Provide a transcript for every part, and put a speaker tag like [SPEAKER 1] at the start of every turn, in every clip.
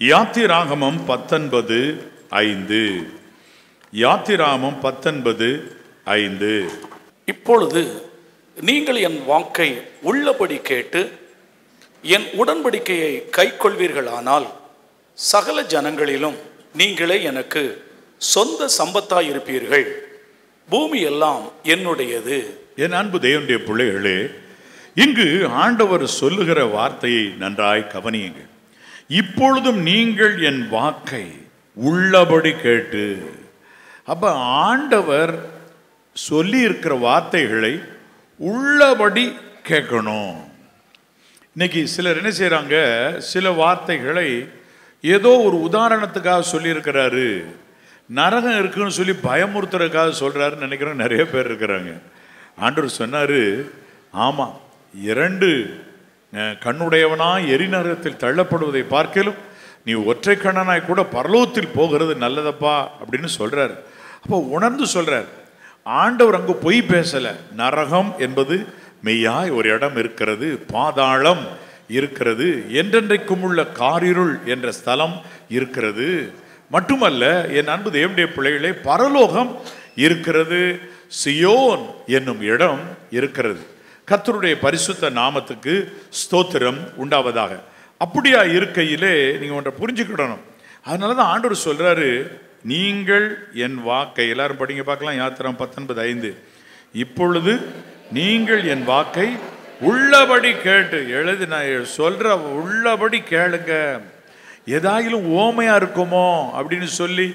[SPEAKER 1] யாத்திராகமம் 19:5. யாத்திராகமம் 19:5.
[SPEAKER 2] இப்பொழுது நீங்கள் என் வாக்கை உள்ளபடி கேட்டு என் உடன்படிக்கையை கைக்கொள்வீர்களானால் சகல ஜனங்களிலும் நீங்களே எனக்கு சொந்த சம்பத்தாயிருப்பீர்கள். பூமி எல்லாம் என்னுடையது.
[SPEAKER 1] என் அன்பு தேவனுடைய பிள்ளைகளே, இங்கு ஆண்டவர் சொல்லுகிற வார்த்தையை நன்றாய் கவனியுங்கள். இப்பொழுதும் நீங்கள் என் வாக்கை உள்ளபடி கேட்டு. அப்ப ஆண்டவர் சொல்லி இருக்கிற வார்த்தைகளை உள்ளபடி கேட்கணும். இன்னைக்கு சிலர் என்ன செய்யறாங்க, சில வார்த்தைகளை ஏதோ ஒரு உதாரணத்துக்காக சொல்லியிருக்கிறாரு, நரகம் இருக்குன்னு சொல்லி பயமுறுத்துறதுக்காக சொல்றாருன்னு நினைக்கிறோம். நிறைய பேர் இருக்கிறாங்க. ஆண்டவர் சொன்னாரு, ஆமா, 2 கண்ணுடையவனா எரிநரகத்தில் தள்ளப்படுவதை பார்க்கலும் நீ ஒற்றை கண்ணனாய் கூட பரலோகத்தில் போகிறது நல்லதப்பா அப்படின்னு சொல்றாரு. அப்போ உணர்ந்து சொல்றார். ஆண்டவர் அங்கு பொய் பேசல. நரகம் என்பது மெய்யாய் ஒரு இடம் இருக்கிறது, பாதாளம் இருக்கிறது, என்றென்றைக்கும் உள்ள காரிருள் என்ற ஸ்தலம் இருக்கிறது. மட்டுமல்ல, என் அன்பு தேவனுடைய பிள்ளைகளே, பரலோகம் இருக்கிறது, சியோன் என்னும் இடம் இருக்கிறது. கர்த்தருடைய பரிசுத்த நாமத்துக்கு ஸ்தோத்திரம் உண்டாவதாக. அப்படியா இருக்கையிலே நீங்க ஒன்றை புரிஞ்சுக்கிடணும். அதனாலதான் ஆண்டவர் சொல்றாரு, நீங்கள் என் வாக்கை, எல்லாரும் படிங்க பார்க்கலாம், யாத்திராகமம் 19:5. இப்பொழுது நீங்கள் என் வாக்கை உள்ளபடி கேட்டு. எழுது, நான் சொல்ற உள்ளபடி கேளுங்க. ஏதாயிலும் ஓமையா இருக்குமோ அப்படின்னு சொல்லி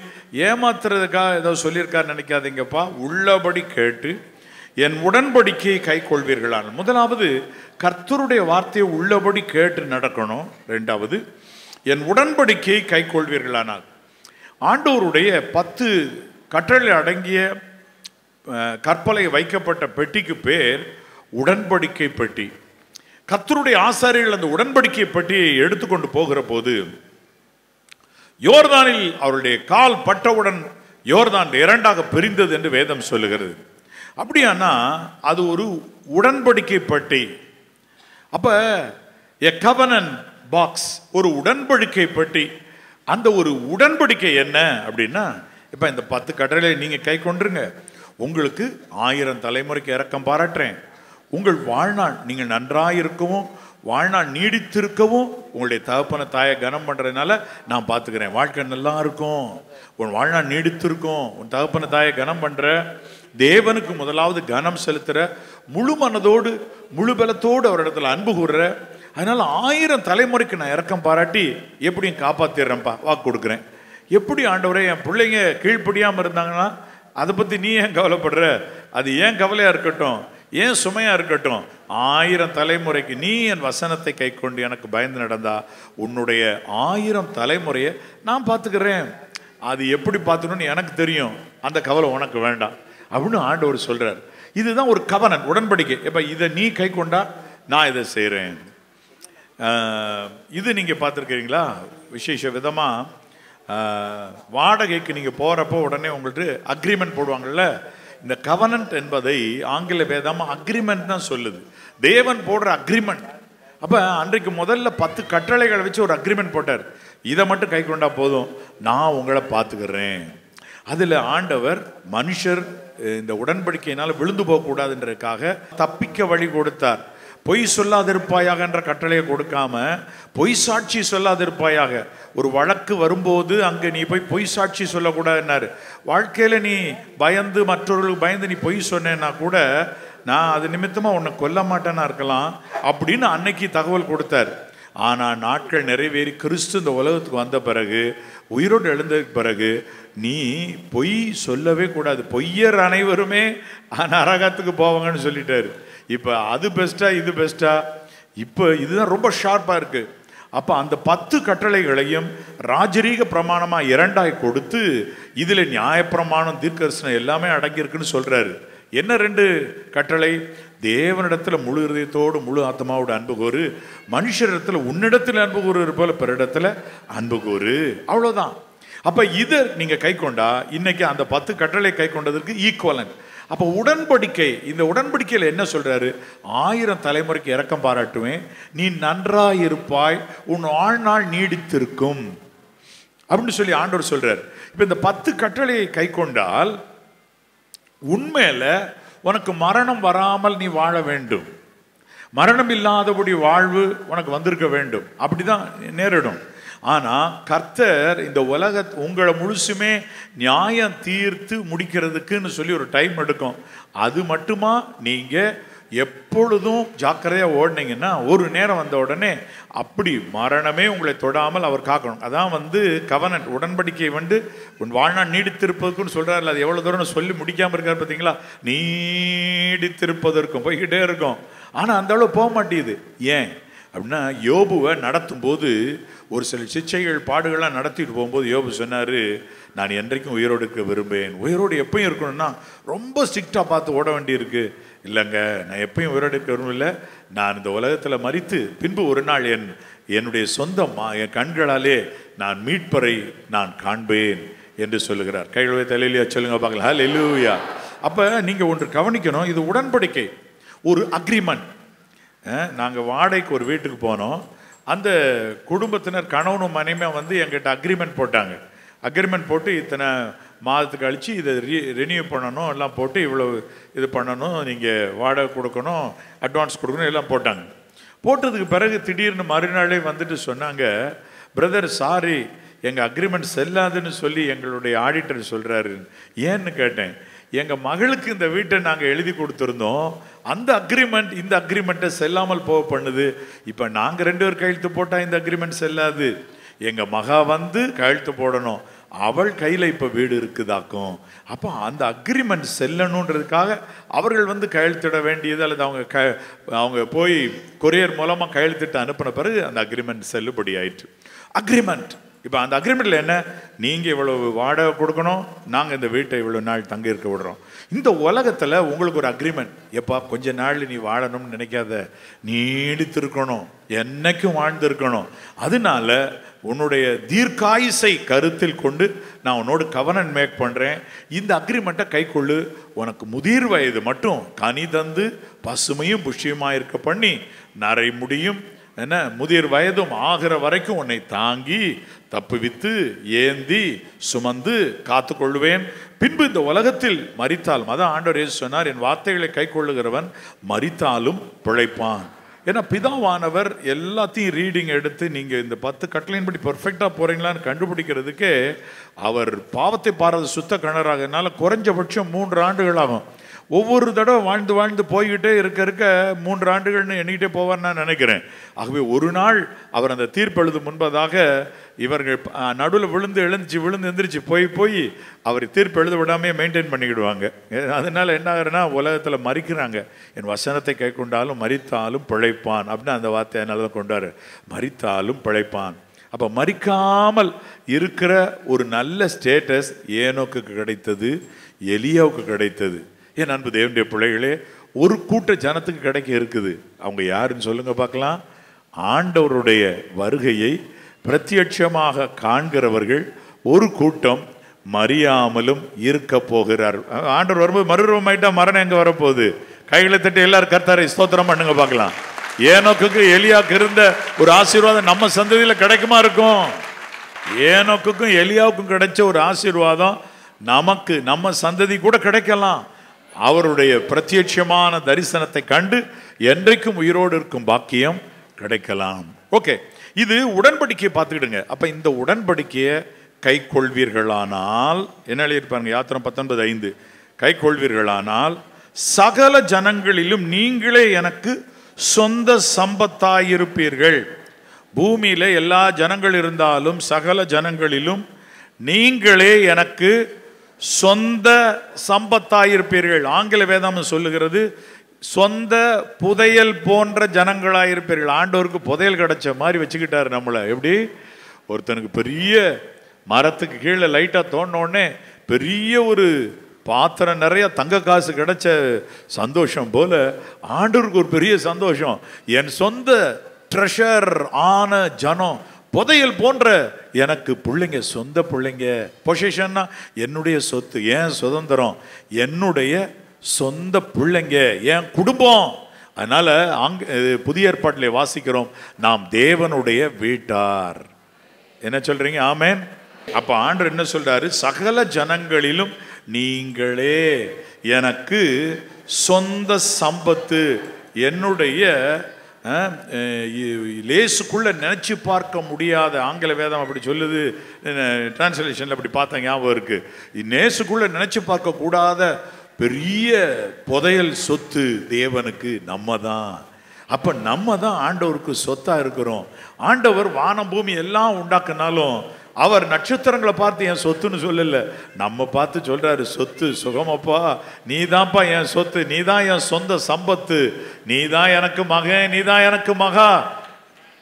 [SPEAKER 1] ஏமாத்துறதுக்காக ஏதோ சொல்லியிருக்காரு நினைக்காதீங்கப்பா. உள்ளபடி கேட்டு என் உடன்படிக்கையை கை கொள்வீர்களான. முதலாவது, கர்த்தருடைய வார்த்தையை உள்ளபடி கேட்டு நடக்கணும். 2வது, என் உடன்படிக்கையை கை கொள்வீர்களானால். ஆண்டவருடைய 10 கட்டளை அடங்கிய கற்பலை வைக்கப்பட்ட பெட்டிக்கு பேர் உடன்படிக்கை பெட்டி. கர்த்தருடைய ஆசாரியர்கள் அந்த உடன்படிக்கை பெட்டியை எடுத்துக்கொண்டு போகிற போது யோர்தானில் அவருடைய கால் பட்டவுடன் யோர்தான் 2ஆக பிரிந்தது என்று வேதம் சொல்லுகிறது. அப்படியானா அது ஒரு உடன்படிக்கை பெட்டி. அப்ப எ கவனன்ட் பாக்ஸ், ஒரு உடன்படிக்கை பெட்டி. அந்த ஒரு உடன்படிக்கை என்ன அப்படின்னா, இப்ப இந்த 10 கட்டளை நீங்க கை கொண்டுருங்க, உங்களுக்கு 1000 தலைமுறைக்கு இரக்கம் பாராட்டுறேன். உங்கள் வாழ்நாள் நீங்கள் நன்றாயிருக்கவும் வாழ்நாள் நீடித்திருக்கவும் உங்களுடைய தகப்பன தாயை கனம் பண்றதுனால நான் பார்த்துக்கிறேன். வாழ்க்கை நல்லா இருக்கும், உன் வாழ்நாள் நீடித்திருக்கும். உன் தகப்பன தாயை கனம் பண்ற, தேவனுக்கு முதலாவது கனம் செலுத்துற, முழு மனதோடு முழு பலத்தோடு அவரிடத்துல அன்பு கூறுற. அதனால 1000 தலைமுறைக்கு நான் இரக்கம் பாராட்டி எப்படியும் காப்பாத்திடுறேன்ப்பா, வாக்கு கொடுக்குறேன். எப்படி ஆண்டவரே, என் பிள்ளைங்க கீழ்ப்படியாம இருந்தாங்கன்னா அதை பத்தி நீ ஏன் கவலைப்படுற? அது ஏன் கவலையா இருக்கட்டும், ஏன் சுமையா இருக்கட்டும். 1000 தலைமுறைக்கு நீ என் வசனத்தை கை கொண்டு எனக்கு பயந்து நடந்தா உன்னுடைய 1000 தலைமுறையை நான் பார்த்துக்கிறேன். அது எப்படி பார்த்துக்கணும்னு எனக்கு தெரியும், அந்த கவலை உனக்கு வேண்டாம் அப்படின்னு ஆண்டவர் சொல்றார். இதுதான் ஒரு கவனன், உடன்படிக்கை. இப்ப இதை நீ கை கொண்டா நான் இதை செய்கிறேன். இது நீங்க பார்த்துருக்கீங்களா? விசேஷ விதமா வாடகைக்கு நீங்க போறப்போ உடனே உங்களுக்கு அக்ரிமெண்ட் போடுவாங்கல்ல. இந்த கவனன்ட் என்பதை ஆங்கில வேதமா அக்ரிமெண்ட் தான் சொல்லுது. தேவன் போடுற அக்ரிமெண்ட். அப்ப அன்றைக்கு முதல்ல 10 கட்டளைகளை வச்சு ஒரு அக்ரிமெண்ட் போட்டார். இதை மட்டும் கை கொண்டா போதும், நான் உங்களை பார்த்துக்கிறேன். அதுல ஆண்டவர் மனுஷர் இந்த உடன்படிக்கையினால விழுந்து போகக்கூடாதுன்றதுக்காக தப்பிக்க வழி கொடுத்தார். பொய் சொல்லாதிருப்பாயாக என்ற கட்டளையை கொடுக்காம பொய் சாட்சி சொல்லாதிருப்பாயாக. ஒரு வழக்கு வரும்போது அங்கே நீ போய் பொய் சாட்சி சொல்லக்கூடாதுன்னாரு. வாழ்க்கையில நீ பயந்து, மற்றவர்களுக்கு பயந்து நீ பொய் சொன்னேன்னா கூட நான் அது நிமித்தமா உன்னை கொல்ல மாட்டேன்னா இருக்கலாம் அப்படின்னு அன்னைக்கு தகவல் கொடுத்தார். ஆனால் நாட்கள் நிறைவேறி கிறிஸ்து இந்த உலகத்துக்கு வந்த பிறகு, உயிரோடு எழுந்ததுக்கு பிறகு, நீ பொய் சொல்லவே கூடாது, பொய்யர் அனைவருமே நரகத்துக்கு போவாங்கன்னு சொல்லிட்டாரு. இப்போ அது பெஸ்டா இது பெஸ்டா? இப்போ இதுதான் ரொம்ப ஷார்ப்பாக இருக்கு. அப்போ அந்த 10 கட்டளைகளையும் ராஜரீக பிரமாணமாக 2ஆய் கொடுத்து இதில் நியாயப்பிரமாணம், தீர்க்கதரிசனம் எல்லாமே அடங்கியிருக்குன்னு சொல்றாரு. என்ன 2 கட்டளை? தேவனிடத்துல முழு இதயத்தோடு முழு ஆத்மாவோடு அன்பு கூறு, மனுஷரிடத்துல உன்னிடத்தில் அன்பு கூறு போல பிறரிடத்துல அன்பு கூறு. அவ்வளோதான். அப்ப இதை நீங்க கை கொண்டா இன்னைக்கு அந்த 10 கட்டளை கை கொண்டதற்கு ஈக்குவலன். அப்போ உடன்படிக்கை, இந்த உடன்படிக்கையில் என்ன சொல்றாரு? 1000 தலைமுறைக்கு இரக்கம் பாராட்டுவேன், நீ நன்றாயிருப்பாய், உன் வாழ்நாள் நீடித்திருக்கும். அப்படின்னு சொல்லி ஆண்டவர் சொல்றார். இப்ப இந்த 10 கட்டளையை கை கொண்டால் உண்மையில உனக்கு மரணம் வராமல் நீ வாழ வேண்டும். மரணம் இல்லாதபடி வாழ்வு உனக்கு வந்திருக்க வேண்டும். அப்படிதான் நேரிடும். ஆனா கர்த்தர் இந்த உங்களை முழுசுமே நியாயம் தீர்த்து முடிக்கிறதுக்குன்னு சொல்லி ஒரு டைம் எடுக்கும். அது மட்டுமா நீங்க எப்பொழுதும் ஜாக்கிரதையா ஓடினீங்கன்னா ஒரு நேரம் வந்த உடனே அப்படி மரணமே உங்களை தொடாமல் அவர் காக்கணும். அதான் கவனன்ட், உடன்படிக்கை உன் வாழ்நாள் நீடித்திருப்பதற்குன்னு சொல்றாரு. அது எவ்வளவு தூரம் சொல்லி முடிக்காம இருக்காரு பார்த்தீங்களா? நீடித்திருப்பதற்கும் போய்கிட்டே இருக்கும். ஆனா அந்த அளவு போக மாட்டேங்குது. ஏன் அப்படின்னா யோபுவை நடத்தும் போது ஒரு சில சிச்சைகள் பாடுகள்லாம் நடத்திட்டு போகும்போது யோபு சொன்னாரு, நான் என்றைக்கும் உயிரோடு இருக்க விரும்பேன். உயிரோடு எப்பயும் இருக்கணும்னா ரொம்ப ஸ்ட்ரிக்டா பார்த்து ஓட வேண்டியிருக்கு. இல்லைங்க, நான் எப்பயும் உயிரோடு இருக்க விரும்பல. நான் இந்த உலகத்தில் மரித்து பின்பு ஒரு நாள் என்னுடைய சொந்தமா என் கண்களாலே நான் மீட்பரை நான் காண்பேன் என்று சொல்லுகிறார். கைகளை தலையிலேயே சொல்லுங்க பார்க்கலாம். ஹல்லேலூயா. அப்ப நீங்க ஒன்று கவனிக்கணும், இது உடன்படிக்கை, ஒரு அக்ரிமெண்ட். நாங்கள் வாடகைக்கு ஒரு வீட்டுக்கு போனோம். அந்த குடும்பத்தினர் கணவனும் மனைவியும் எங்கிட்ட அக்ரிமெண்ட் போட்டாங்க. அக்ரிமெண்ட் போட்டு இத்தனை மாதத்துக்கு கழித்து இதை ரெனியூ பண்ணணும், எல்லாம் போட்டு இவ்வளவு இது பண்ணணும், நீங்கள் வாடகை கொடுக்கணும், அட்வான்ஸ் கொடுக்கணும், எல்லாம் போட்டாங்க. போட்டதுக்கு பிறகு திடீர்னு மறுநாளே சொன்னாங்க, பிரதர் சாரி, எங்கள் அக்ரிமெண்ட் செல்லாதுன்னு சொல்லி எங்களுடைய ஆடிட்டர் சொல்கிறாரு. ஏன்னு கேட்டேன். எங்கள் மகளுக்கு இந்த வீட்டை நாங்கள் எழுதி கொடுத்துருந்தோம். அந்த அக்ரிமெண்ட் இந்த அக்ரிமெண்ட்டை செல்லாமல் போக பண்ணுது. இப்போ நாங்கள் 2 பேர் கையெழுத்து போட்டால் இந்த அக்ரிமெண்ட் செல்லாது. எங்கள் மகா கையெழுத்து போடணும். அவள் கையில் இப்போ வீடு இருக்குதாக்கும். அப்போ அந்த அக்ரிமெண்ட் செல்லணுன்றதுக்காக அவர்கள் கையெழுத்திட வேண்டியது, அல்லது அவங்க போய் கொரியர் மூலமாக கையெழுத்திட்டு அனுப்பின பிறகு அந்த அக்ரிமெண்ட் செல்லுபடி ஆயிற்று. அக்ரிமெண்ட். இப்போ அந்த அக்ரிமெண்ட்ல என்ன? நீங்கள் இவ்வளவு வாடகை கொடுக்கணும், நாங்கள் இந்த வீட்டை இவ்வளோ நாள் தங்கி இருக்க விடுறோம். இந்த உலகத்தில் உங்களுக்கு ஒரு அக்ரிமெண்ட், எப்பா கொஞ்ச நாள் நீ வாழணும்னு நினைக்காத, நீடித்திருக்கணும், என்னைக்கும் வாழ்ந்திருக்கணும். அதனால உன்னுடைய தீர்க்காயுசை கருத்தில் கொண்டு நான் உன்னோடு கவனன் மேக் பண்ணுறேன். இந்த அக்ரிமெண்ட்டை கை கொள்ளு. உனக்கு முதிர் வயது மட்டும் கனி தந்து பசுமையும் புஷ்டியுமாக இருக்க பண்ணி நரை முடியும் முதிர் வயதும் ஆகிற வரைக்கும் உன்னை தாங்கி தப்புவித்து ஏந்தி சுமந்து காத்து கொள்வேன். பின்பு இந்த உலகத்தில் மரித்தால், அதான் ஆண்டவர் இயேசு சொன்னார், என் வார்த்தைகளை கை கொள்ளுகிறவன் மரித்தாலும் பிழைப்பான். ஏன்னா பிதாவானவர் எல்லாத்தையும் ரீடிங் எடுத்து நீங்கள் இந்த 10 கட்டளையின்படி பெர்ஃபெக்டாக போகிறீங்களான்னு கண்டுபிடிக்கிறதுக்கே அவர் பாவத்தை பாராத சுத்த கணராக, என்னால் குறைஞ்சபட்சம் 3 ஆண்டுகள் ஆகும். ஒவ்வொரு தடவை வாழ்ந்து போய்கிட்டே இருக்க 3 ஆண்டுகள்னு எண்ணிக்கிட்டே போவார்னு நான் நினைக்கிறேன். ஆகவே ஒரு நாள் அவர் அந்த தீர்ப்பெழுது முன்பதாக இவர்கள் நடுவில் விழுந்து எந்திரிச்சு போய் அவர் தீர்ப்பு எழுத விடாமே மெயின்டைன் பண்ணிக்கிடுவாங்க. அதனால என்ன ஆகுறதுன்னா உலகத்தில் மறிக்கிறாங்க. என் வசனத்தை கை கொண்டாலும் மரித்தாலும் பிழைப்பான் அப்படின்னு அந்த வார்த்தையை நல்லா கொண்டாரு. மரித்தாலும் பிழைப்பான். அப்போ மறிக்காமல் இருக்கிற ஒரு நல்ல ஸ்டேட்டஸ் ஏனோக்கு கிடைத்தது, எலியாவுக்கு கிடைத்தது. என் அன்பு தேவனுடைய பிள்ளைகளே, ஒரு கூட்ட ஜனத்துக்கு கிடைக்க இருக்குது. அவங்க யாருன்னு சொல்லுங்க பார்க்கலாம். ஆண்டவருடைய வருகையை பிரத்யட்சமாக காண்கிறவர்கள் ஒரு கூட்டம் மறியாமலும் இருக்க போகிறார். ஆண்டவர் வரும்போது மறுரூபமாயிட்டா மரணம் எங்க வரப்போகுது? கைகளை தட்டி எல்லாரும் கர்த்தரை ஸ்தோத்திரம் பண்ணுங்க பார்க்கலாம். ஏனோக்குக்கு எலியாவுக்கு இருந்த ஒரு ஆசீர்வாதம் நம்ம சந்ததியில கிடைக்குமா இருக்கும்? ஏனோக்குக்கும் எலியாவுக்கும் கிடைச்ச ஒரு ஆசீர்வாதம் நமக்கு நம்ம சந்ததி கூட கிடைக்கலாம். அவருடைய பிரத்யட்சமான தரிசனத்தை கண்டு என்றைக்கும் உயிரோடு இருக்கும் பாக்கியம் கிடைக்கலாம். ஓகே, இது உடன்படிக்கையை பார்த்துக்கிடுங்க. அப்ப இந்த உடன்படிக்கையை கை கொள்வீர்களானால் என்ன எழுதியிருப்பாங்க? யாத்திரம் 19:5. கை கொள்வீர்களானால் சகல ஜனங்களிலும் நீங்களே எனக்கு சொந்த சம்பத்தாயிருப்பீர்கள். பூமியில எல்லா ஜனங்கள் இருந்தாலும் சகல ஜனங்களிலும் நீங்களே எனக்கு சொந்த சம்பத்தாயிருப்பீர்கள். ஆங்கில வேதாமம் சொல்லுகிறது சொந்த புதையல் போன்ற ஜனங்களாயிருப்பீர்கள். ஆண்டவருக்கு புதையல் கிடைச்ச மாதிரி வச்சுக்கிட்டாரு நம்மளை. எப்படி? ஒருத்தனுக்கு பெரிய மரத்துக்கு கீழே லைட்டா தோண்டினோடனே பெரிய ஒரு பாத்திரம் நிறைய தங்க காசு கிடைச்ச சந்தோஷம் போல ஆண்டவருக்கு ஒரு பெரிய சந்தோஷம். என் சொந்த ட்ரெஷர் ஆன ஜனம், புதையல் போன்ற எனக்கு பிள்ளைங்க, சொந்த பிள்ளைங்க. பொசிஷன்னா என்னுடைய சொத்து, என் சுதந்திரம், என்னுடைய சொந்த பிள்ளைங்க, என் குடும்பம். அதனால புதிய ஏற்பாட்டிலே வாசிக்கிறோம், நாம் தேவனுடைய வீட்டார். என்ன சொல்றீங்க? ஆமேன். அப்ப ஆண்டவர் என்ன சொல்றாரு? சகல ஜனங்களிலும் நீங்களே எனக்கு சொந்த சம்பத்து, என்னுடைய லேசுக்குள்ள நினைச்சு பார்க்க முடியாத, ஆங்கில வேதம் அப்படி சொல்லுது, டிரான்ஸ்லேஷன்ல அப்படி பார்த்தா ஞாபகம் இருக்கு, நேசுக்குள்ள நினைச்சு பார்க்க கூடாத பெரிய புதையல் சொத்து தேவனுக்கு நம்ம தான். அப்ப நம்ம தான் ஆண்டவருக்கு சொத்தா இருக்கிறோம். ஆண்டவர் வானம் பூமி எல்லாம் உண்டாக்குனாலும் அவர் நட்சத்திரங்களை பார்த்து என் சொத்துன்னு சொல்லல, நம்ம பார்த்து சொல்றாரு, சொத்து சுகமப்பா, நீ தான்ப்பா என் சொத்து, நீ தான் என் சொந்த சம்பத்து, நீ தான் எனக்கு மகன், நீ தான் எனக்கு மகா,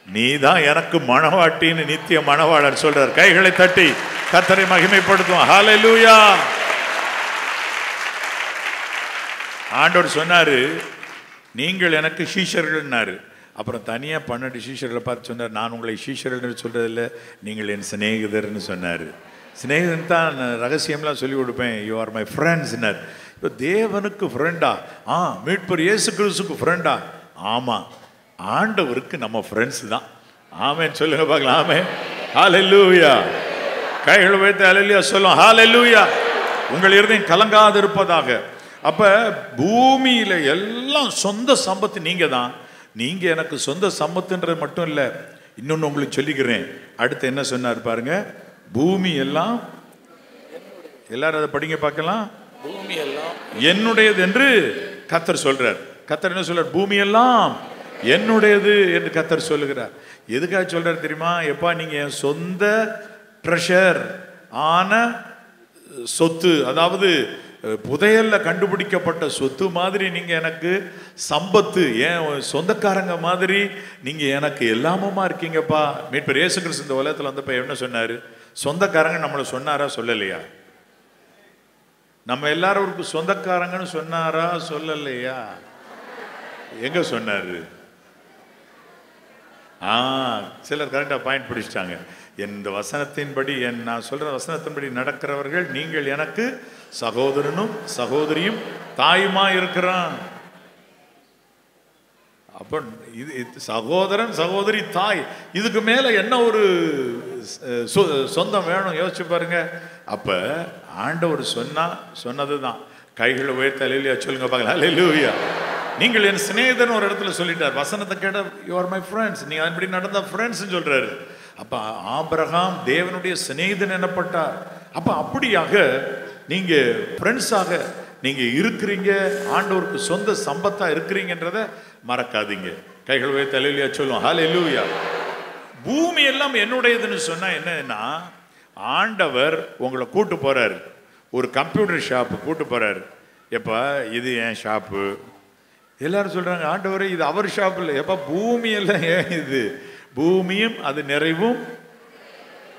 [SPEAKER 1] நீ தான் எனக்கு மணவாட்டின்னு நித்திய மணவாளர் சொல்றார். கைகளை தட்டி கர்த்தரை மகிமைப்படுத்துவோம். ஹல்லேலூயா. ஆண்டவர் சொன்னாரு, நீங்கள் எனக்கு சீஷர்கள்னாரு. அப்புறம் தனியாக 12 சீஷர்களை பார்த்து சொன்னார், நான் உங்களை சீஷர்கள் சொல்கிறதில்ல, நீங்கள் என் சிநேகிதர்னு சொன்னார். சிநேகிதன் தான் ரகசியம்லாம் சொல்லி கொடுப்பேன். யூ ஆர் மை ஃப்ரெண்ட்ஸ்னர். இப்போ தேவனுக்கு ஃப்ரெண்டா? மீட்பர் இயேசு கிறிஸ்துக்கு ஃப்ரெண்டா? ஆமாம், ஆண்டவருக்கு நம்ம ஃப்ரெண்ட்ஸ் தான். ஆமென் சொல்லுங்க பார்க்கலாம். ஆமென். ஹல்லேலூயா. கைகள் வைத்து ஹல்லேலூயா சொல்லும். ஹல்லேலூயா. உங்கள் இருதயம் கலங்காது இருப்பதாக. அப்போ பூமியில் எல்லாம் சொந்த சம்பத்து நீங்கள் தான். நீங்கள் எனக்கு சொந்த சம்பத்துன்றது மட்டும் இல்லை, இன்னொன்று உங்களுக்கு சொல்லிக்கிறேன். அடுத்து என்ன சொன்னார் பாருங்க, பூமி எல்லாம், எல்லாரும் அதை படிங்க பார்க்கலாம். பூமி எல்லாம் என்னுடையது என்று கர்த்தர் சொல்றார். கர்த்தர் என்ன சொல்றார்? பூமி எல்லாம் என்னுடையது என்று கர்த்தர் சொல்லுகிறார். எதுக்காக சொல்றாரு தெரியுமா? எப்பா நீங்க என் சொந்த ட்ரெஷர் ஆன சொத்து, அதாவது புதையல்ல கண்டுபிடிக்கப்பட்ட சொத்து மாதிரி நீங்க எனக்கு சம்பத்து, ஏன் சொந்தக்காரங்க மாதிரி நீங்க எனக்கு எல்லாமுமா இருக்கீங்கப்பா. மீட்பர் இயேசு கிறிஸ்து இந்த உலகத்துல வந்தப்ப என்ன சொன்னாரு? சொந்தக்காரங்க நம்மளை சொன்னாரா சொல்லலையா? நம்ம எல்லாரும் சொந்தக்காரங்கன்னு சொன்னாரா சொல்லலையா? எங்க சொன்னாரு? சிலர் கரெக்டா பாயிண்ட் பிடிச்சிட்டாங்க. இந்த வசனத்தின்படி, நான் சொல்ற வசனத்தின்படி நடக்கிறவர்கள் நீங்கள் எனக்கு சகோதரனும் சகோதரியும் தாயுமா இருக்கிறான். அப்ப இது சகோதரன் சகோதரி தாய், இதுக்கு மேல என்ன ஒரு சொந்தம் வேணும்? யோசிச்சு பாருங்க. அப்ப ஆண்டவர் சொன்னதுதான். கைகளை உயர்த்த ஹல்லேலூயா சொல்லுங்க பார்க்கலாம். ஹல்லேலூயா. நீங்கள் என் சிநேகிதன் ஒரு இடத்துல சொல்லிட்டார். வசனத்தை கேட்ட யூ ஆர் மை ஃப்ரெண்ட்ஸ், நீங்க அப்படி நடந்த ஃப்ரெண்ட்ஸ் சொல்றாரு. அப்ப ஆபிரகாம் தேவனுடைய சிநேகிதன் எனப்பட்டார். அப்ப அப்படியாக நீங்க ஃப்ரெண்ட்ஸாக நீங்க இருக்கிறீங்க, ஆண்டவருக்கு சொந்த சம்பத்தா இருக்கிறீங்கன்றத மறக்காதீங்க. கைகள் உயர்த்தி ஹல்லேலூயா சொல்லுவோம். ஹல்லேலூயா. பூமி எல்லாம் என்னுடையதுன்னு சொன்னா என்னன்னா, ஆண்டவர் உங்களை கூட்டு போறாரு, ஒரு கம்ப்யூட்டர் ஷாப்பு கூட்டு போறாரு. எப்ப இது என் ஷாப்பு, எல்லாரும் சொல்றாங்க ஆண்டவரே இது அவர் ஷாப் இல்லை. எப்ப பூமி எல்லாம் ஏன் இது? பூமியும் அது நிறைவும்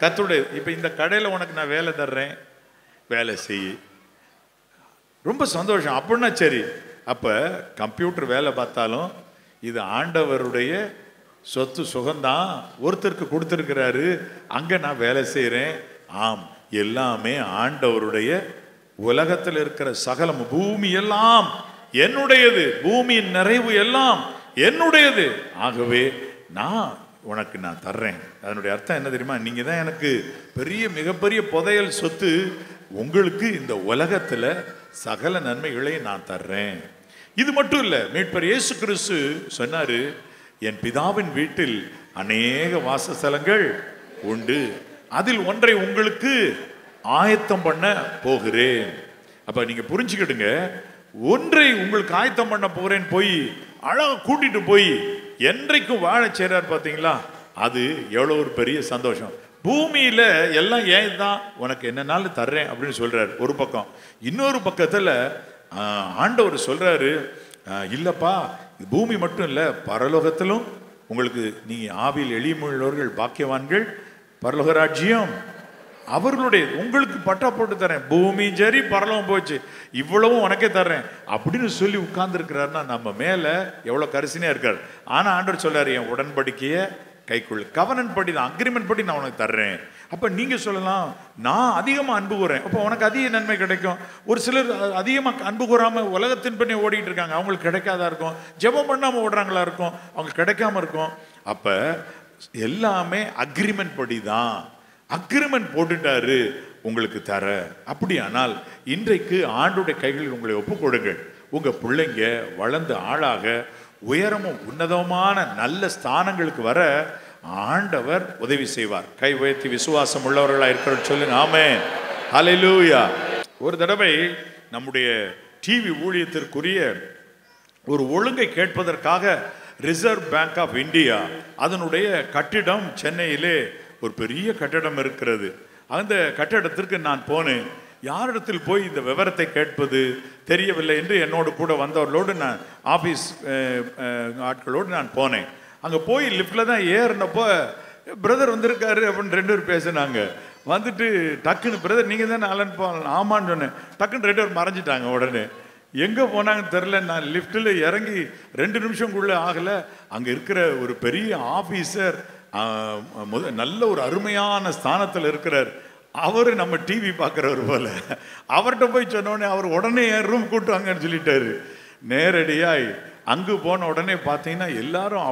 [SPEAKER 1] கர்த்தருடைய. இப்ப இந்த கடையில உனக்கு நான் வேலை தர்றேன், வேலை செய், ரொம்ப சந்தோஷம் அப்படின்னா சரி. அப்ப கம்ப்யூட்டர் வேலை பார்த்தாலும் இது ஆண்டவருடைய சொத்து சுகம்தான், ஒருத்தருக்கு கொடுத்துருக்கிறாரு, அங்க நான் வேலை செய்யறேன். ஆம், எல்லாமே ஆண்டவருடைய. உலகத்தில் இருக்கிற சகலம், பூமி எல்லாம் என்னுடையது, பூமியின் நிறைவு எல்லாம் என்னுடையது. ஆகவே நான் உனக்கு நான் தர்றேன். அதனுடைய அர்த்தம் என்ன தெரியுமா? நீங்க தான் எனக்கு பெரிய மிகப்பெரிய புதையல் சொத்து, உங்களுக்கு இந்த உலகத்துல சகல நன்மைகளை நான் தர்றேன். இது மட்டும் இல்ல, மீட்பர் இயேசு கிறிஸ்து சொன்னாரு, என் பிதாவின் வீட்டில் அநேக வாசஸ்தலங்கள் உண்டு, அதில் ஒன்றை உங்களுக்கு ஆயத்தம் பண்ண போகிறேன். அப்ப நீங்க புரிஞ்சுக்கிடுங்க, ஒன்றை உங்களுக்கு ஆயத்தம் பண்ண போகிறேன் போய் அழகா கூட்டிட்டு போய் என்றைக்கும் வாழ செய்றார் பாத்தீங்களா? அது எவ்வளவு ஒரு பெரிய சந்தோஷம். பூமியில எல்லாம் ஏன் தான் உனக்கு என்னன்னாலும் தர்றேன் அப்படின்னு சொல்றாரு ஒரு பக்கம். இன்னொரு பக்கத்துல ஆண்டவர் சொல்றாரு, இல்லப்பா பூமி மட்டும் இல்ல, பரலோகத்திலும் உங்களுக்கு, நீ ஆவியில் எளிமையுள்ளவர்கள் பாக்கியவான்கள், பரலோக ராஜ்யம் அவர்களுடைய, உங்களுக்கு பட்டா போட்டு தரேன். பூமி சரி பரலோகம் போச்சு, இவ்வளவும் உனக்கே தர்றேன் அப்படின்னு சொல்லி உட்கார்ந்து இருக்கிறாருன்னா நம்ம மேல எவ்வளவு கரிசனையா இருக்காரு. ஆனா ஆண்டவர் சொல்றாரு, என் உடன்படிக்கைய கைக்குள்ள, கவர்னன்ட் படி தான், அக்ரிமெண்ட் படி நான் உனக்கு தர்றேன். அப்ப நீங்க சொல்லலாம், நான் அதிகமா அன்பு கூறேன், அப்போ உனக்கு அதிக நன்மை கிடைக்கும். ஒரு சிலர் அதிகமா அன்பு கூறாம உலகத்தின் பண்ணி ஓடிட்டு இருக்காங்க, அவங்களுக்கு கிடைக்காதா இருக்கும். ஜெபம் பண்ணாம ஓடுறாங்களா இருக்கும், அவங்களுக்கு கிடைக்காம இருக்கும். அப்ப எல்லாமே அக்ரிமெண்ட் படி தான். அக்ரிமெண்ட் போட்டுட்டாரு உங்களுக்கு தர. அப்படியானால் இன்றைக்கு ஆண்டுடைய கைகளில் உங்களை ஒப்புக் கொடுங்கள். உங்க பிள்ளைங்க வளர்ந்து ஆளாக உயரமும் உன்னதமான நல்ல ஸ்தானங்களுக்கு வர ஆண்டவர் உதவி செய்வார். கை உயர்த்தி விசுவாசம் உள்ளவர்களாக இருக்கிற சொல்லுங்க ஆமென். ஹல்லேலூயா. ஒரு தடவை நம்முடைய டிவி ஊழியத்திற்குரிய ஒரு ஒழுங்கை கேட்பதற்காக ரிசர்வ் பேங்க் ஆஃப் இந்தியா அதனுடைய கட்டிடம் சென்னையிலே ஒரு பெரிய கட்டிடம் இருக்கிறது. அந்த கட்டிடத்திற்கு நான் போனேன். யாரிடத்தில் போய் இந்த விவரத்தை கேட்பது தெரியவில்லை என்று என்னோடு கூட வந்தவர்களோடு நான் ஆஃபீஸ் ஆட்களோடு நான் போனேன். அங்கே போய் லிஃப்டில் தான் ஏறினப்போ பிரதர் வந்திருக்காரு அப்படின்னு 2 பேர் பேசினாங்க. வந்துட்டு டக்குன்னு பிரதர் நீங்கள் தானே அலன் போகலாம் ஆமான்னு சொன்னேன். டக்குன்னு 2 பேர் மறைஞ்சிட்டாங்க. உடனே எங்கே போனாங்கன்னு தெரில. நான் லிஃப்ட்டில் இறங்கி 2 நிமிஷங்குள்ளே ஆகலை. அங்கே இருக்கிற ஒரு பெரிய ஆஃபீஸர் நல்ல ஒரு அருமையான ஸ்தானத்தில் இருக்கிறார். அவர் நம்ம டிவி பார்க்குறவர் போல. அவர்கிட்ட போய் சொன்னோடனே அவர் உடனே என் ரூம் கூட்டு வாங்கன்னு சொல்லிட்டாரு. நேரடியாய் அங்கு போன உடனே பார்த்தீங்கன்னா எல்லாரும்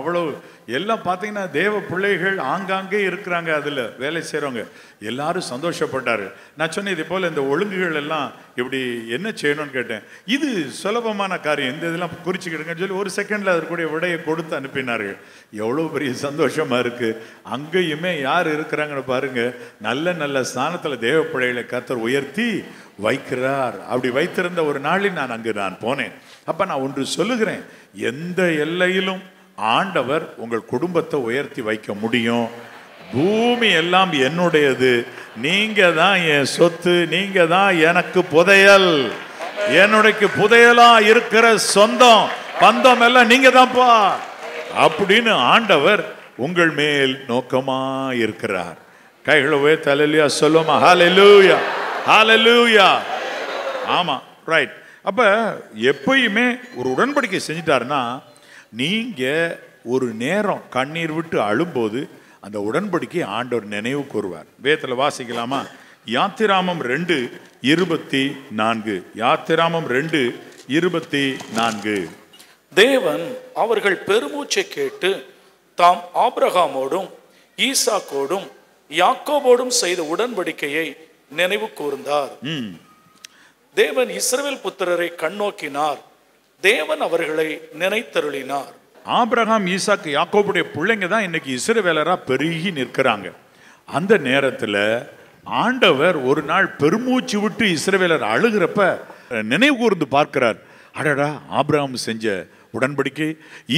[SPEAKER 1] எல்லாம் பார்த்தீங்கன்னா தேவ பிள்ளைகள் ஆங்காங்கே இருக்கிறாங்க. அதில் வேலை செய்கிறவங்க எல்லாரும் சந்தோஷப்பட்டாரு. நான் சொன்னேன் இதே போல் இந்த ஒழுங்குகள் எல்லாம் இப்படி என்ன செய்யணும்னு கேட்டேன். இது சுலபமான காரியம், இந்த இதெல்லாம் குறிச்சிக்கிடுங்கன்னு சொல்லி 1 செகண்டில் அதற்குரிய விடையை கொடுத்து அனுப்பினார்கள். எவ்வளோ பெரிய சந்தோஷமாக இருக்குது. அங்கேயுமே யார் இருக்கிறாங்கன்னு பாருங்கள். நல்ல நல்ல ஸ்தானத்தில் தேவ பிள்ளைகளை கர்த்தர் உயர்த்தி வைக்கிறார். அப்படி வைத்திருந்த ஒரு நாளில் நான் போனேன். அப்போ நான் ஒன்று சொல்லுகிறேன், எந்த எல்லையிலும் ஆண்டவர் உங்கள் குடும்பத்தை உயர்த்தி வைக்க முடியும். பூமி எல்லாம் என்னுடையது, நீங்க தான் என் சொத்து, நீங்க தான் எனக்கு புதையல், என்னுடைய புதையலா இருக்கிற சொந்தம் பந்தம் எல்லாம் நீங்க தான்ப்பா அப்படின்னு ஆண்டவர் உங்கள் மேல் நோக்கமா இருக்கிறார். கைகளவே தலையிலா சொல்லுமா ஹல்லேலூயா ஹல்லேலூயா. ஆமா ரைட். அப்ப எப்பயுமே ஒரு உடன்படிக்கை செஞ்சிட்டாருன்னா நீங்க ஒரு நேரம் கண்ணீர் விட்டு அழும்போது அந்த உடன்படிக்கை ஆண்டவர் நினைவு கூறுவார். வேதத்தில் வாசிக்கலாமா? யாத்திராமம் 2:24. யாத்திராமம் 2:24.
[SPEAKER 2] தேவன் அவர்கள் பெருமூச்சை கேட்டு தாம் ஆபிரகாமோடும் ஈசாக்கோடும் யாக்கோபோடும் செய்த உடன்படிக்கையை நினைவு கூர்ந்தார். தேவன் இஸ்ரவேல் புத்திரரை கண்ணோக்கினார். தேவன் அவர்களை நினைத்தருளினார்.
[SPEAKER 1] ஆபிரகாம் ஈசாக்கு யாக்கோபுடைய பிள்ளைங்க தான் இன்னைக்கு இஸ்ரவேலரா பெருகி நிற்கிறாங்க. அந்த நேரத்தில் ஆண்டவர் ஒரு நாள் பெருமூச்சு விட்டு இஸ்ரவேலர் அழுகிறப்ப நினைவு கூர்ந்து பார்க்கிறார். அடடா, ஆபிரகாம் செஞ்ச உடன்படிக்கை,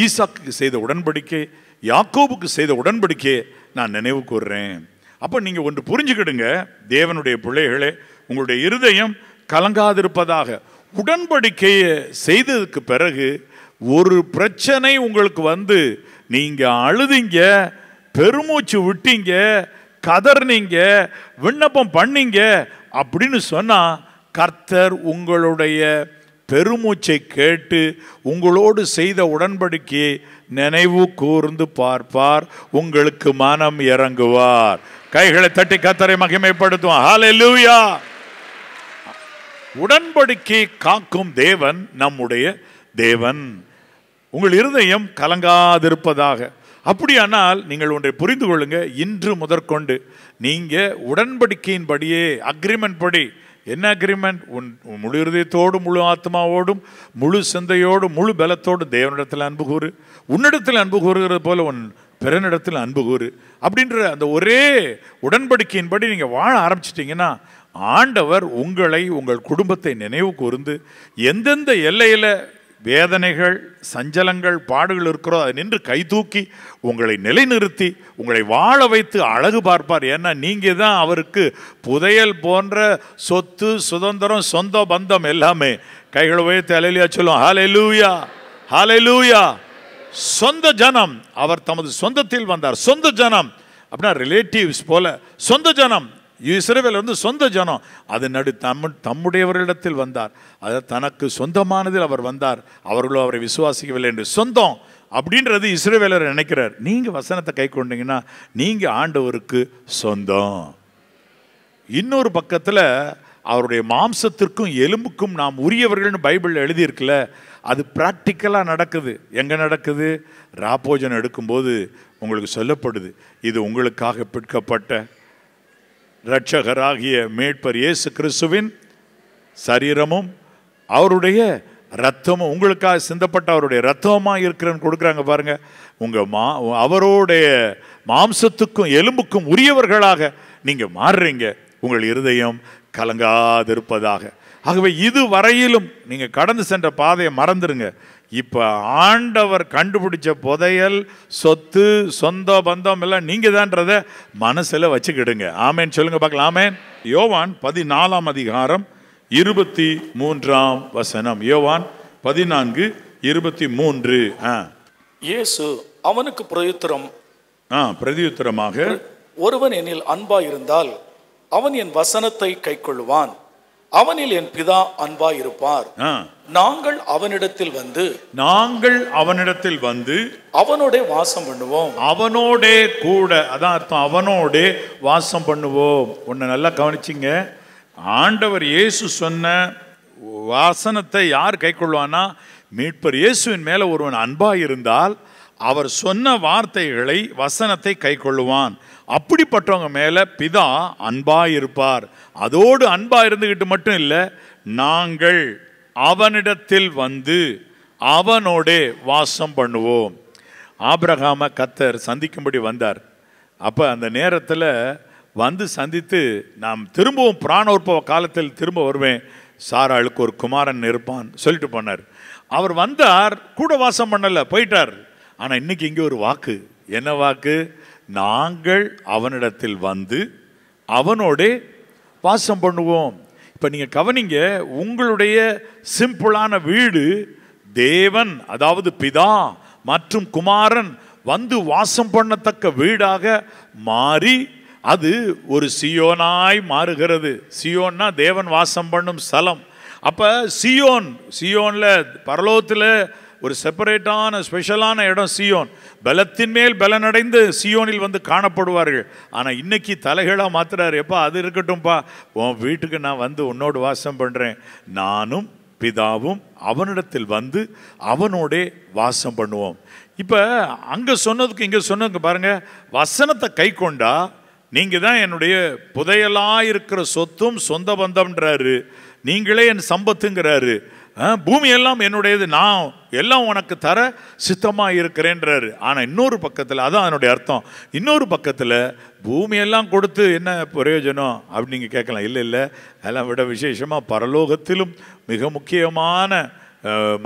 [SPEAKER 1] ஈசாக்கு செய்த உடன்படிக்கை, யாக்கோபுக்கு செய்த உடன்படிக்கை நான் நினைவு கூர்றேன். அப்போ நீங்கள் ஒன்று புரிஞ்சுக்கிடுங்க, தேவனுடைய பிள்ளைகளே, உங்களுடைய இருதயம் கலங்காதிருப்பதாக. உடன்படிக்கையை செய்ததுக்கு பிறகு ஒரு பிரச்சனை உங்களுக்கு வந்து நீங்க அழுதிங்க, பெருமூச்சு விட்டீங்க, கதர்னீங்க, விண்ணப்பம் பண்ணீங்க அப்படின்னு சொன்னா கர்த்தர் உங்களுடைய பெருமூச்சை கேட்டு உங்களோடு செய்த உடன்படிக்கையை நினைவு கூர்ந்து பார்ப்பார். உங்களுக்கு மனம் இறங்குவார். கைகளை தட்டி கர்த்தரை மகிமைப்படுத்துவார். ஹல்லேலூயா. உடன்படிக்கை காக்கும் தேவன் நம்முடைய தேவன். உங்கள் இருதயம் கலங்காதிருப்பதாக. அப்படியானால் நீங்கள் ஒன்றை புரிந்து கொள்ளுங்க, இன்று முதற்கொண்டு நீங்க உடன்படிக்கையின்படியே, அக்ரிமெண்ட் படி, என்ன அக்ரிமெண்ட்? முழு இருதயத்தோடும், முழு ஆத்மாவோடும், முழு சிந்தையோடும், முழு பலத்தோடு தேவனிடத்தில் அன்பு கூறு, உன்னிடத்தில் அன்பு கூறுகிறது போல உன் பிறனிடத்தில் அன்பு கூறு அப்படின்ற அந்த ஒரே உடன்படிக்கையின்படி நீங்க வாழ ஆரம்பிச்சிட்டிங்கன்னா ஆண்டவர் உங்களை, உங்கள் குடும்பத்தை நினைவு கூர்ந்து எந்தெந்த எல்லையில வேதனைகள், சஞ்சலங்கள், பாடுகள் இருக்கிறோ அதை நின்று கை தூக்கி உங்களை நிலைநிறுத்தி உங்களை வாழ வைத்து அழகு பார்ப்பார். ஏன்னா நீங்க தான் அவருக்கு புதையல் போன்ற சொத்து, சுதந்திரம், சொந்த பந்தம் எல்லாமே. கைகளை வைத்து ஹல்லேலூயா சொல்லுவோம். ஹல்லேலூயா ஹல்லேலூயா. சொந்த ஜனம், அவர் தமது சொந்தத்தில் வந்தார். சொந்த ஜனம் அப்படின்னா ரிலேட்டிவ்ஸ் போல. சொந்த ஜனம் இஸ்ரவேல் சொந்த ஜனம், அது தம்முடையவர்களிடத்தில் வந்தார். அது தனக்கு சொந்தமானதில் அவர் வந்தார். அவர்களோ அவரை விசுவாசிக்கவில்லை என்று. சொந்தம் அப்படின்றது இஸ்ரவேலர் நினைக்கிறார். நீங்க வசனத்தை கை கொண்டீங்கன்னா நீங்க ஆண்டவருக்கு சொந்தம். இன்னொரு பக்கத்தில் அவருடைய மாம்சத்திற்கும் எலும்புக்கும் நாம் உரியவர்கள்னு பைபிள் எழுதியிருக்குல்ல, அது பிராக்டிக்கலாக நடக்குது. எங்கே நடக்குது? ராப்போஜனம் எடுக்கும்போது உங்களுக்கு சொல்லப்படுது, இது உங்களுக்காக பிற்கப்பட்ட இரட்சகராகிய மீட்பர் இயேசு கிறிஸ்துவின் சரீரமும் அவருடைய ரத்தமும் உங்களுக்காக சிந்தப்பட்ட அவருடைய ரத்தமாக இருக்கிறன்னு கொடுக்குறாங்க பாருங்க. அவருடைய மாம்சத்துக்கும் எலும்புக்கும் உரியவர்களாக நீங்க மாறுறீங்க. உங்கள் இருதயம் கலங்காதிருப்பதாக. ஆகவே இது வரையிலும் நீங்க கடந்து சென்ற பாதையை மறந்துருங்க. இப்ப ஆண்டவர் கண்டுபிடிச்ச புதையல், சொத்து, சொந்த பந்தம் எல்லாம் நீங்க தான்றத மனசுல வச்சுக்கிடுங்க. ஆமேன் சொல்லுங்க பார்க்கலாம். ஆமேன். யோவான் 14ஆம் அதிகாரம் 23ஆம் வசனம். யோவான் 14:23.
[SPEAKER 2] இயேசு அவனுக்கு
[SPEAKER 1] பிரதியுத்தரமாக,
[SPEAKER 2] ஒருவன் என்னில் அன்பாயிருந்தால் அவன் என் வசனத்தை கைக்கொள்ளுவான், அவனில் என் பிதா அன்பாயிருப்பார். நாங்கள் அவனிடத்தில் வந்து அவனோட வாசம் பண்ணுவோம். அவனோடே கூட, அதான் அர்த்தம், அவனோடே வாசம் பண்ணுவோம். ஒன்னு நல்லா கவனிச்சிங்க. ஆண்டவர் இயேசு சொன்ன வாசனத்தை யார் கைக்கொள்வானா? மீட்பர் இயேசுவின் மேல ஒருவன் அன்பாயிருந்தால் அவர் சொன்ன வார்த்தைகளை, வசனத்தை கைக்கொள்ளுவான். அப்படிப்பட்டவங்க மேல பிதா அன்பாயிருப்பார். அதோடு அன்பா இருந்துகிட்டு மட்டும் இல்லை, நாங்கள் அவனிடத்தில் வந்து அவனோட வாசம் பண்ணுவோம். ஆபிரகாம கர்த்தர் சந்திக்கும்படி வந்தார். அப்ப அந்த நேரத்தில் வந்து சந்தித்து, நாம் திரும்பவும் பிராணோற்பவ காலத்தில் திரும்ப வருவேன், சாராளுக்கு ஒரு குமாரன் இருப்பான் சொல்லிட்டு போனார். அவர் வந்தார், கூட வாசம் பண்ணல, போயிட்டார். ஆனா இன்னைக்கு இங்கே ஒரு வாக்கு. என்ன வாக்கு? நாங்கள் அவனிடத்தில் வந்து அவனோட வாசம் பண்ணுவோம். இப்ப நீங்க கவனிங்க, உங்களுடைய சிம்பிளான வீடு தேவன், அதாவது பிதா மற்றும் குமாரன் வந்து வாசம் பண்ணத்தக்க வீடாக மாறி அது ஒரு சியோனாய் மாறுகிறது. சியோன்னா தேவன் வாசம் பண்ணும் ஸ்தலம். அப்ப சியோன்ல பரலோகத்தில் ஒரு செப்பரேட்டான ஸ்பெஷலான இடம் சியோன். பலத்தின் மேல் பலனடைந்து சியோனில் வந்து காணப்படுவார்கள். ஆனால் இன்னைக்கு தலைகளாக மாத்துறாரு. எப்பா அது இருக்கட்டும்பா, உன் வீட்டுக்கு நான் வந்து உன்னோடு வாசம் பண்ணுறேன், நானும் பிதாவும் அவனிடத்தில் வந்து அவனோட வாசம் பண்ணுவோம். இப்போ அங்கே சொன்னதுக்கு இங்கே சொன்னதுக்கு பாருங்க, வசனத்தை கை கொண்டா நீங்கள் தான் என்னுடைய புதையலாக இருக்கிற சொத்தும் சொந்த பந்தம்ன்றாரு. நீங்களே என் சம்பத்துங்கிறாரு. பூமி எல்லாம் என்னுடையது, நான் எல்லாம் உனக்கு தர சித்தமாக இருக்கிறேன்றாரு. ஆனால் இன்னொரு பக்கத்தில், அதான் அதனுடைய அர்த்தம், இன்னொரு பக்கத்தில் பூமியெல்லாம் கொடுத்து என்ன பிரயோஜனம் அப்படின்னு நீங்கள் கேட்கலாம். இல்லை, அதெல்லாம் விட விசேஷமாக பரலோகத்திலும் மிக முக்கியமான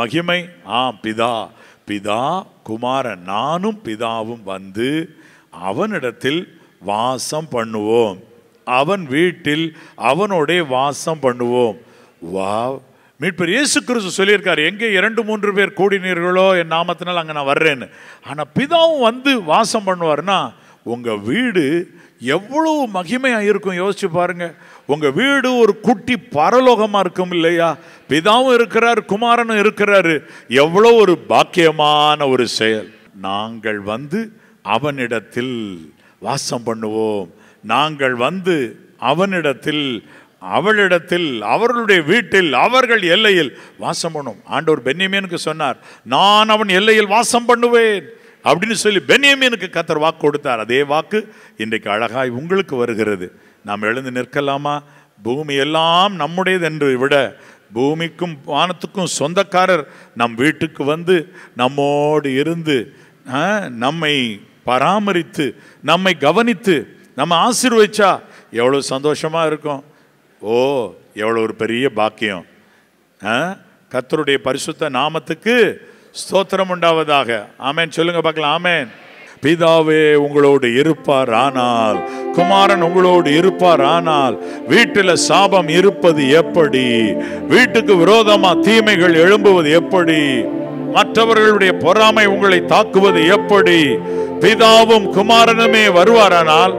[SPEAKER 2] மகிமை பிதா குமாரன், நானும் பிதாவும் வந்து அவனிடத்தில் வாசம் பண்ணுவோம், அவன் வீட்டில் அவனோட வாசம் பண்ணுவோம். வா, மீட்பர் இயேசு கிறிஸ்து சொல்லியிருக்காரு, எங்கே 2-3 பேர் கூடினீர்களோ என் நாமத்தினால் அங்கே நான் வர்றேன்னு. ஆனால் பிதாவும் வந்து வாசம் பண்ணுவார்னா உங்கள் வீடு எவ்வளவு மகிமையாக இருக்கும் யோசிச்சு பாருங்க. உங்கள் வீடு ஒரு குட்டி பரலோகமாக இருக்கும் இல்லையா? பிதாவும் இருக்கிறார், குமாரனும் இருக்கிறாரு. எவ்வளோ ஒரு பாக்கியமான ஒரு செயல். நாங்கள் வந்து அவனிடத்தில் வாசம் பண்ணுவோம், நாங்கள் வந்து அவனிடத்தில் அவளிடத்தில் அவர்களுடைய வீட்டில் அவர்கள் எல்லையில் வாசம் பண்ணும். ஆண்டவர் பென்யமீனுக்கு சொன்னார், நான் அவன் எல்லையில் வாசம் பண்ணுவேன் அப்படின்னு சொல்லி பென்யமீனுக்கு கர்த்தர் வாக்கு கொடுத்தார். அதே வாக்கு இன்றைக்கு அழகாய் உங்களுக்கு வருகிறது. நாம் எழுந்து நிற்கலாமா? பூமி எல்லாம் நம்முடையது என்று விட பூமிக்கும் வானத்துக்கும் சொந்தக்காரர் நம் வீட்டுக்கு வந்து நம்மோடு இருந்து நம்மை பராமரித்து நம்மை கவனித்து நம்ம ஆசீர்வதிச்சா எவ்வளோ சந்தோஷமா இருக்கும். ஓ, எவ்வளோ ஒரு பெரிய பாக்கியம். கர்த்தருடைய பரிசுத்த நாமத்துக்கு ஸ்தோத்திரம் உண்டாவதாக. ஆமேன் சொல்லுங்க பார்க்கலாம். ஆமேன். பிதாவே உங்களோடு இருப்பார் ஆனால், குமாரன் உங்களோடு இருப்பார் ஆனால், வீட்டில் சாபம் இருப்பது எப்படி? வீட்டுக்கு விரோதமா தீமைகள் எழும்புவது எப்படி? மற்றவர்களுடைய பொறாமை உங்களை தாக்குவது எப்படி? பிதாவும் குமாரனுமே வருவாரானால்,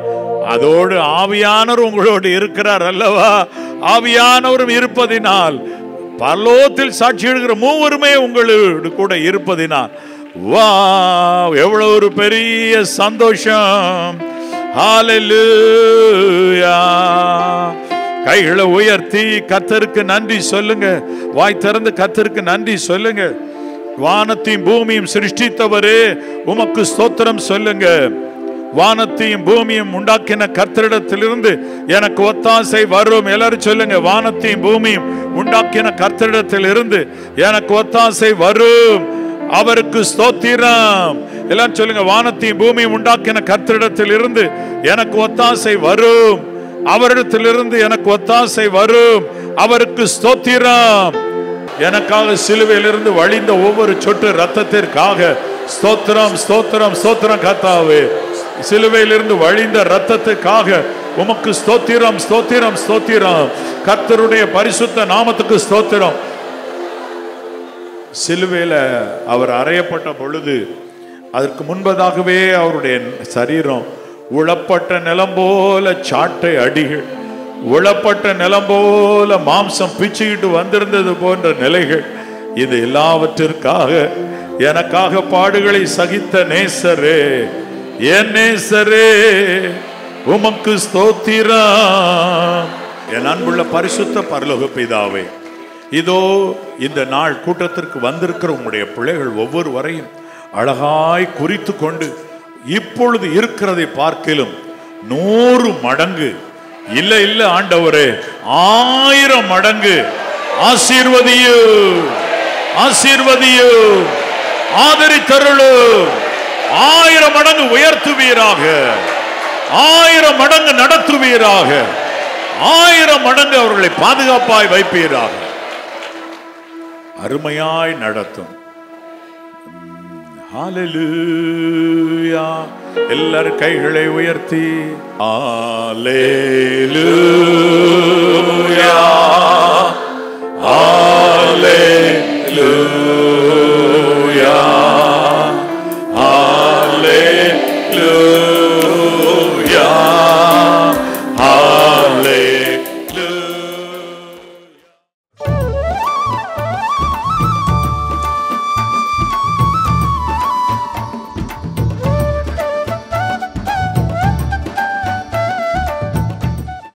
[SPEAKER 2] அதோடு ஆவியானவர் உங்களோடு இருக்கிறார் அல்லவா? ஆவியானவரும் இருப்பதினால், பரலோகத்தில் சாட்சி எழுகிற மூவருமே உங்களோடு கூட இருப்பதினால், வா, எவ்வளவு ஒரு பெரிய சந்தோஷம். ஹல்லேலூயா. கைகளை உயர்த்தி கர்த்தருக்கு நன்றி சொல்லுங்க. வாய் திறந்து கர்த்தருக்கு நன்றி சொல்லுங்க. வானத்தையும் பூமியும் சிருஷ்டித்தவரே உமக்கு ஸ்தோத்திரம் சொல்லுங்க.
[SPEAKER 1] வானத்தையும் பூமியும் உண்டாக்கின கர்த்தரிடத்திலிருந்து எனக்கு ஒத்தாசை வரும். எல்லாரும் சொல்லுங்க, வானத்தையும் பூமியும் உண்டாக்கின கர்த்தரிடத்திலிருந்து எனக்கு ஒத்தாசை வரும். அவருக்கு ஸ்தோத்திரம். எல்லாரும் சொல்லுங்க, வானத்தையும் பூமியும் உண்டாக்கின கர்த்தரிடத்திலிருந்து எனக்கு ஒத்தாசை வரும். அவரிடத்திலிருந்து எனக்கு ஒத்தாசை வரும். அவருக்கு ஸ்தோத்திரம். எனக்காக சிலுவையிலிருந்து வழிந்த ஒவ்வொரு சொட்டு ரத்தத்திற்காக ஸ்தோத்திரம், ஸ்தோத்திரம், ஸ்தோத்திரம். கர்த்தாவே, சிலுவையிலிருந்து வழிந்த ரத்தத்துக்காக உமக்கு ஸ்தோத்திரம், ஸ்தோத்திரம், ஸ்தோத்திரம். கர்த்தருடைய பரிசுத்த நாமத்துக்கு ஸ்தோத்திரம். சிலுவையில அவர் அறையப்பட்ட பொழுது அதற்கு முன்பதாகவே அவருடைய சரீரம் உளப்பட்ட நிலம் போல சாட்டை அடிகள், உளப்பட்ட நிலம் போல மாம்சம் பிச்சுக்கிட்டு வந்திருந்தது போன்ற நிலைகள். இது எல்லாவற்றிற்காக எனக்காக பாடுகளை சகித்த நேசரே, என் நேசரே, உமக்கு ஸ்தோத்திரம். என் அன்புள்ள பரிசுத்த பரலோக பிதாவே, இதோ இந்த நாள் கூட்டத்திற்கு வந்திருக்கிற உம்முடைய பிள்ளைகள் ஒவ்வொருவரையும் அழகாய் குறித்து கொண்டு இப்பொழுது இருக்கிறதை பார்க்கிலும் 100 மடங்கு, இல்ல இல்ல ஆண்டவரே, 1000 மடங்கு ஆசீர்வதியு, ஆசீர்வதியு, ஆதரித்தருளு. 1000 மடங்கு உயர்த்துவீராக, 1000 மடங்கு நடத்துவீராக, 1000 மடங்கு அவர்களை பாதுகாப்பாய் வைப்பீராக, அருமையாய் நடத்தும். ஹல்லேலூயா. எல்லாரும் கைகளை உயர்த்தி ஹல்லேலூயா.